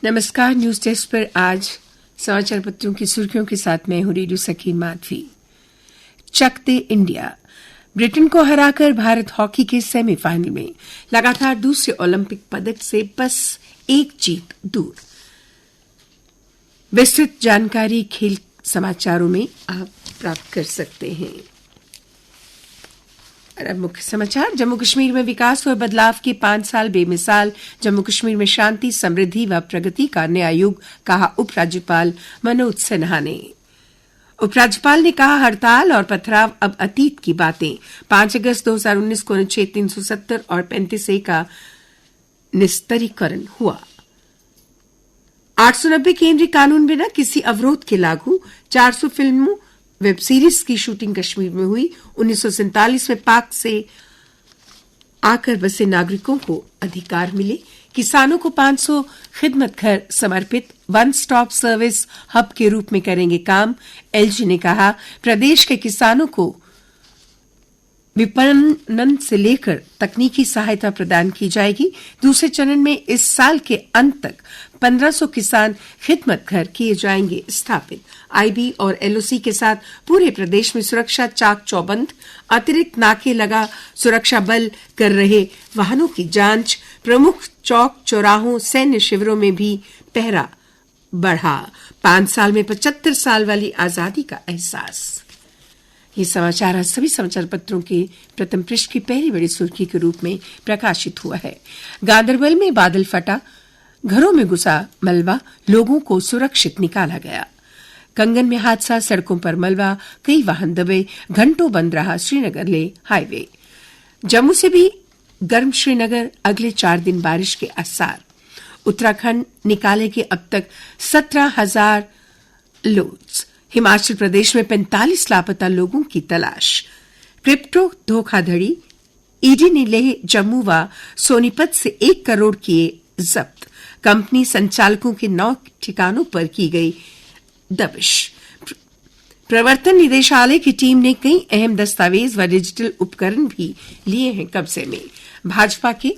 नमस्कार। News desk पर आज समाचार पत्रों की सुर्खियों के साथ मैं हूं रेडियो सखी माधवी। चक दे इंडिया। ब्रिटेन को हराकर भारत हॉकी के सेमीफाइनल में लगातार दूसरे ओलंपिक पदक से बस एक जीत दूर। विस्तृत जानकारी खेल समाचारों में आप प्राप्त कर सकते हैं। अब मुख्य समाचार। जम्मू कश्मीर में विकास और बदलाव के 5 साल बेमिसाल। जम्मू कश्मीर में शांति, समृद्धि व प्रगति का नया युग, कहा उपराज्यपाल मनोज सिन्हा ने। उपराज्यपाल ने कहा, हड़ताल और पथराव अब अतीत की बातें। 5 अगस्त 2019 को अनुच्छेद 370 और 35A का निस्तारीकरण हुआ। 890 केंद्रीय कानून बिना किसी अवरोध के लागू। 400 फिल्मों वेब सीरीज की शूटिंग कश्मीर में हुई। 1947 में पाक से आकर बसे नागरिकों को अधिकार मिले। किसानों को 500 खिदमत घर समर्पित। वन स्टॉप सर्विस हब के रूप में करेंगे काम। एलजी ने कहा, प्रदेश के किसानों को विपणन से लेकर तकनीकी सहायता प्रदान की जाएगी। दूसरे चरण में इस साल के अंत तक 1500 किसान खिदमत घर किए जाएंगे स्थापित। आईबी और एलओसी के साथ पूरे प्रदेश में सुरक्षा चाक चौबंद। अतिरिक्त नाके लगा सुरक्षा बल कर रहे वाहनों की जांच। प्रमुख चौक चौराहों, सैन्य शिविरों में भी पहरा बढ़ा। 5 साल में 75 साल वाली आजादी का एहसास। ये समाचार आज सभी समाचार पत्रों के प्रथम पृष्ठ की पहली बड़ी सुर्खी के रूप में प्रकाशित हुआ है। गांदरबल में बादल फटा, घरों में घुसा मलबा, लोगों को सुरक्षित निकाला गया। कंगन में हादसा, सड़कों पर मलबा, कई वाहन दबे, घंटों बंद रहा श्रीनगर ले हाईवे। जम्मू से भी गर्म श्रीनगर, अगले 4 दिन बारिश के आसार। उत्तराखंड निकाले के अब तक 17,000 लोड्स। हिमाचल प्रदेश में 45 लापता लोगों की तलाश। क्रिप्टो धोखाधड़ी, ईडी ने लेह, जम्मू व सोनीपत से 1 करोड़ किए जब्त। कंपनी संचालकों के 9 ठिकानों पर की गई दबिश। प्रवर्तन निदेशालय की टीम ने कई अहम दस्तावेज व डिजिटल उपकरण भी लिए हैं कब्जे में। भाजपा के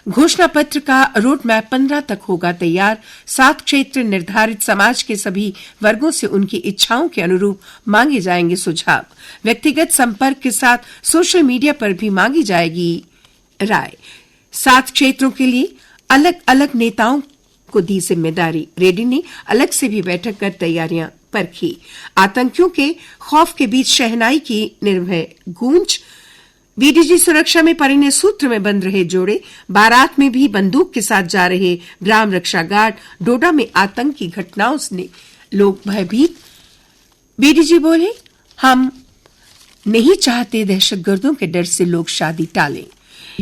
घोषणा पत्र का रोड मैप 15 तक होगा तैयार। 7 क्षेत्र निर्धारित। समाज के सभी वर्गों से उनकी इच्छाओं के अनुरूप मांगे जाएंगे सुझाव। व्यक्तिगत संपर्क के साथ सोशल मीडिया पर भी मांगी जाएगी राय। 7 क्षेत्रों के लिए अलग अलग नेताओं को दी जिम्मेदारी। रेड्डी ने अलग से भी बैठक कर तैयारियां परखी। आतंकियों के खौफ के बीच शहनाई की निर्भय गूंज। बीडीजी सुरक्षा में परिणय सूत्र में बंध रहे जोड़े। बारात में भी बंदूक के साथ जा रहे ग्राम रक्षा गार्ड। डोडा में आतंकी घटनाओं से लोग भयभीत। बीडीजी बोले, हम नहीं चाहते दहशतगर्दों के डर से लोग शादी टालें।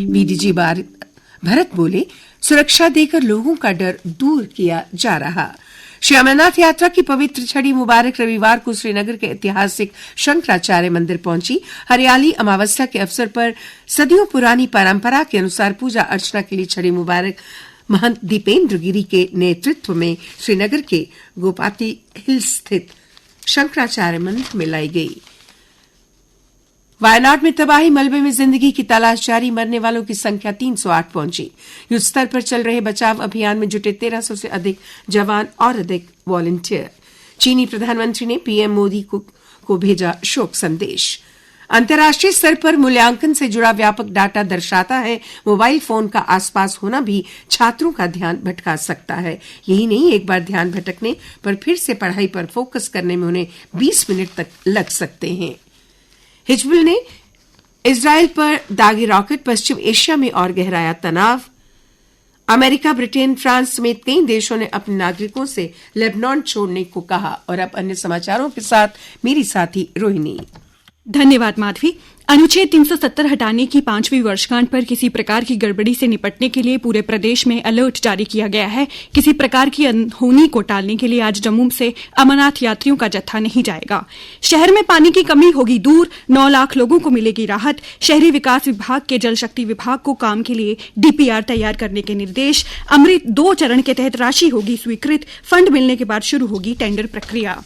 बीडीजी भरत बोले, सुरक्षा देकर लोगों का डर दूर किया जा रहा। श्री अमरनाथ यात्रा की पवित्र छड़ी मुबारक रविवार को श्रीनगर के ऐतिहासिक शंकराचार्य मंदिर पहुंची। हरियाली अमावस्या के अवसर पर सदियों पुरानी परंपरा के अनुसार पूजा अर्चना के लिए छड़ी मुबारक महंत दीपेंद्र गिरी के नेतृत्व में श्रीनगर के गोपाती हिल स्थित शंकराचार्य मंदिर में लाई गई। वायनाड में तबाही, मलबे में जिंदगी की तलाश जारी। मरने वालों की संख्या 308 पहुंची। युद्ध स्तर पर चल रहे बचाव अभियान में जुटे 1300 से अधिक जवान और अधिक वॉलंटियर। चीनी प्रधानमंत्री ने पीएम मोदी को भेजा शोक संदेश। अंतर्राष्ट्रीय स्तर पर मूल्यांकन से जुड़ा व्यापक डाटा दर्शाता है मोबाइल फोन का आसपास होना भी छात्रों का ध्यान भटका सकता है। यही नहीं, एक बार ध्यान भटकने पर फिर से पढ़ाई पर फोकस करने में उन्हें 20 मिनट तक लग सकते हैं। हिजबुल ने इजराइल पर दागी रॉकेट। पश्चिम एशिया में और गहराया तनाव। अमेरिका, ब्रिटेन, फ्रांस समेत कई देशों ने अपने नागरिकों से लेबनान छोड़ने को कहा। और अब अन्य समाचारों के साथ मेरी साथी रोहिणी। धन्यवाद माधवी। अनुच्छेद 370 हटाने की 5वीं वर्षगांठ पर किसी प्रकार की गड़बड़ी से निपटने के लिए पूरे प्रदेश में अलर्ट जारी किया गया है। किसी प्रकार की अनहोनी को टालने के लिए आज जम्मू से अमरनाथ यात्रियों का जत्था नहीं जाएगा। शहर में पानी की कमी होगी दूर। 9 लाख लोगों को मिलेगी राहत। शहरी विकास विभाग के जल शक्ति विभाग को काम के लिए डीपीआर तैयार करने के निर्देश। अमृत 2 चरण के तहत राशि होगी स्वीकृत। फंड मिलने के बाद शुरू होगी टेंडर प्रक्रिया।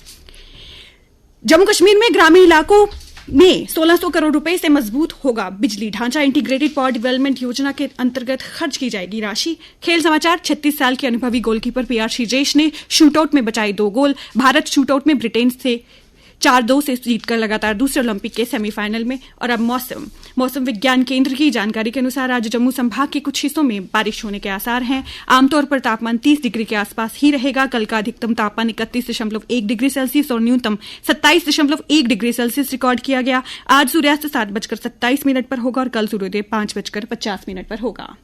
जम्मू कश्मीर में ग्रामीण इलाकों में 1600 करोड़ रुपए से मजबूत होगा बिजली ढांचा। इंटीग्रेटेड पावर डेवलपमेंट योजना के अंतर्गत खर्च की जाएगी राशि। खेल समाचार, 36 साल के अनुभवी गोलकीपर पीआर श्रीजेश ने शूटआउट में बचाए 2 गोल। भारत शूटआउट में ब्रिटेन से 4-2 से जीतकर लगातार दूसरे ओलंपिक के सेमीफाइनल में। और अब मौसम विज्ञान केंद्र की जानकारी के अनुसार आज जम्मू संभाग के कुछ हिस्सों में बारिश होने के आसार हैं। आमतौर पर तापमान 30 डिग्री के आसपास ही रहेगा। कल का अधिकतम तापमान 31.1 डिग्री सेल्सियस और न्यूनतम 27.1 डिग्री सेल्सियस रिकॉर्ड किया गया। आज सूर्यास्त 7:27 पर होगा और कल सूर्योदय 5:50 पर होगा।